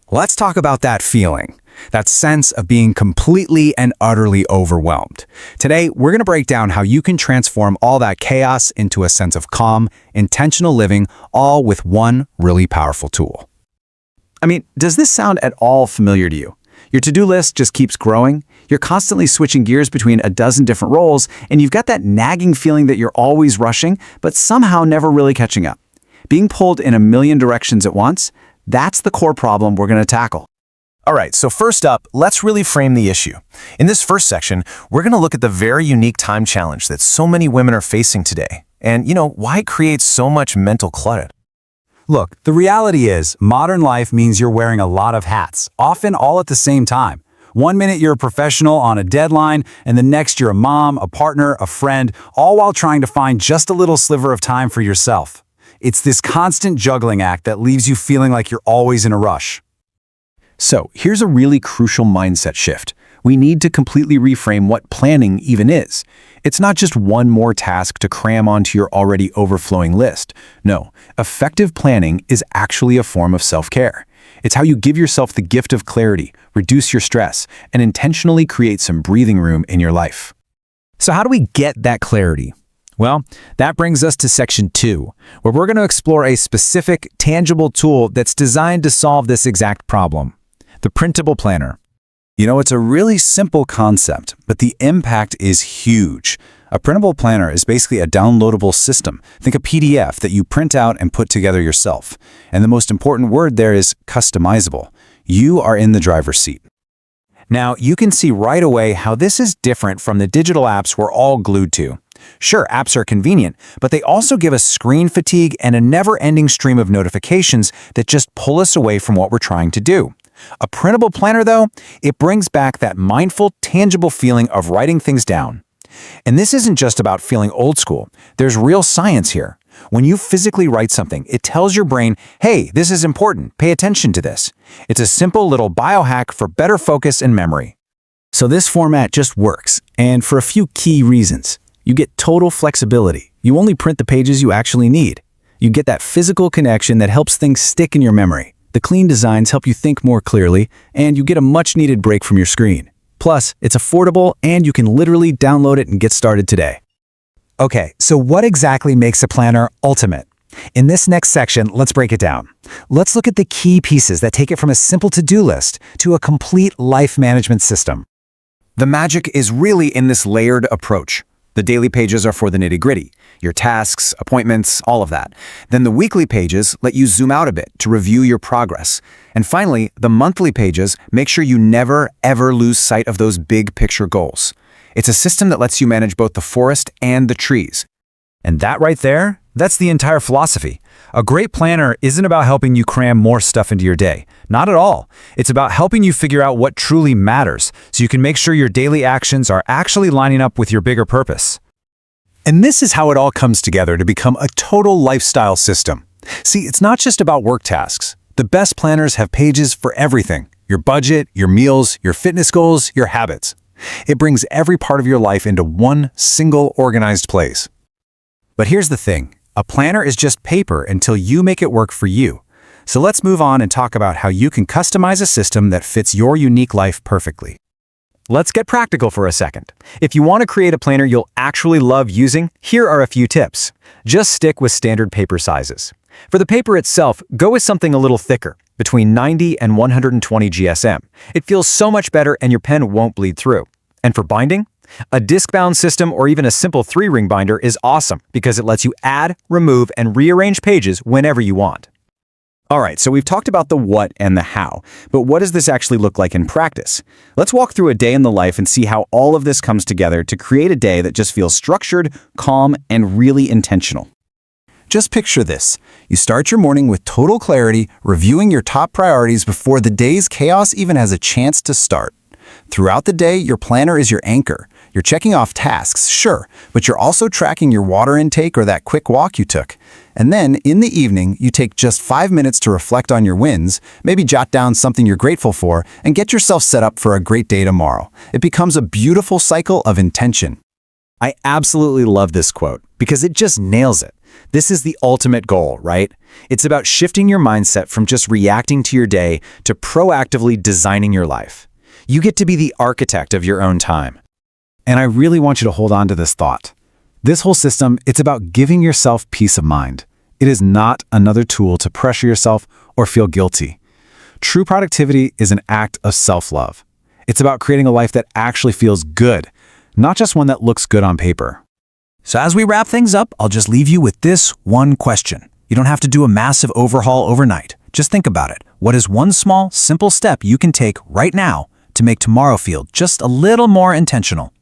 Let's talk about that feeling, that sense of being completely and utterly overwhelmed. Today, we're going to break down how you can transform all that chaos into a sense of calm, intentional living, all with one really powerful tool. I mean, does this sound at all familiar to you? Your to-do list just keeps growing, you're constantly switching gears between a dozen different roles, and you've got that nagging feeling that you're always rushing, but somehow never really catching up. Being pulled in a million directions at once, that's the core problem we're going to tackle. All right, so first up, let's really frame the issue. In this first section, we're going to look at the very unique time challenge that so many women are facing today, and why it creates so much mental clutter. Look, the reality is, modern life means you're wearing a lot of hats, often all at the same time. One minute you're a professional on a deadline, and the next you're a mom, a partner, a friend, all while trying to find just a little sliver of time for yourself. It's this constant juggling act that leaves you feeling like you're always in a rush. So here's a really crucial mindset shift. We need to completely reframe what planning even is. It's not just one more task to cram onto your already overflowing list. No, effective planning is actually a form of self-care. It's how you give yourself the gift of clarity, reduce your stress, and intentionally create some breathing room in your life. So how do we get that clarity? Well, that brings us to section 2, where we're going to explore a specific, tangible tool that's designed to solve this exact problem: the Printable Planner. It's a really simple concept, but the impact is huge. A printable planner is basically a downloadable system. Think a PDF that you print out and put together yourself. And the most important word there is customizable. You are in the driver's seat. Now, you can see right away how this is different from the digital apps we're all glued to. Sure, apps are convenient, but they also give us screen fatigue and a never-ending stream of notifications that just pull us away from what we're trying to do. A printable planner, though, it brings back that mindful, tangible feeling of writing things down. And this isn't just about feeling old school. There's real science here. When you physically write something, it tells your brain, hey, this is important, pay attention to this. It's a simple little biohack for better focus and memory. So this format just works, and for a few key reasons. You get total flexibility. You only print the pages you actually need. You get that physical connection that helps things stick in your memory. The clean designs help you think more clearly, and you get a much-needed break from your screen. Plus, it's affordable, and you can literally download it and get started today. Okay, so what exactly makes a planner ultimate? In this next section, let's break it down. Let's look at the key pieces that take it from a simple to-do list to a complete life management system. The magic is really in this layered approach. The daily pages are for the nitty-gritty, your tasks, appointments, all of that. Then the weekly pages let you zoom out a bit to review your progress. And finally, the monthly pages make sure you never, ever lose sight of those big picture goals. It's a system that lets you manage both the forest and the trees. And that right there, that's the entire philosophy. A great planner isn't about helping you cram more stuff into your day. Not at all. It's about helping you figure out what truly matters, so you can make sure your daily actions are actually lining up with your bigger purpose. And this is how it all comes together to become a total lifestyle system. See, it's not just about work tasks. The best planners have pages for everything: your budget, your meals, your fitness goals, your habits. It brings every part of your life into one single organized place. But here's the thing. A planner is just paper until you make it work for you. So let's move on and talk about how you can customize a system that fits your unique life perfectly. Let's get practical for a second. If you want to create a planner you'll actually love using, here are a few tips. Just stick with standard paper sizes. For the paper itself, go with something a little thicker, between 90 and 120 GSM. It feels so much better and your pen won't bleed through. And for binding? A disc-bound system or even a simple 3-ring binder is awesome because it lets you add, remove, and rearrange pages whenever you want. All right, so we've talked about the what and the how, but what does this actually look like in practice? Let's walk through a day in the life and see how all of this comes together to create a day that just feels structured, calm, and really intentional. Just picture this. You start your morning with total clarity, reviewing your top priorities before the day's chaos even has a chance to start. Throughout the day, your planner is your anchor. You're checking off tasks, sure, but you're also tracking your water intake or that quick walk you took. And then, in the evening, you take just 5 minutes to reflect on your wins, maybe jot down something you're grateful for, and get yourself set up for a great day tomorrow. It becomes a beautiful cycle of intention. I absolutely love this quote because it just nails it. This is the ultimate goal, right? It's about shifting your mindset from just reacting to your day to proactively designing your life. You get to be the architect of your own time. And I really want you to hold on to this thought. This whole system, it's about giving yourself peace of mind. It is not another tool to pressure yourself or feel guilty. True productivity is an act of self-love. It's about creating a life that actually feels good, not just one that looks good on paper. So as we wrap things up, I'll just leave you with this one question. You don't have to do a massive overhaul overnight. Just think about it. What is one small, simple step you can take right now to make tomorrow feel just a little more intentional?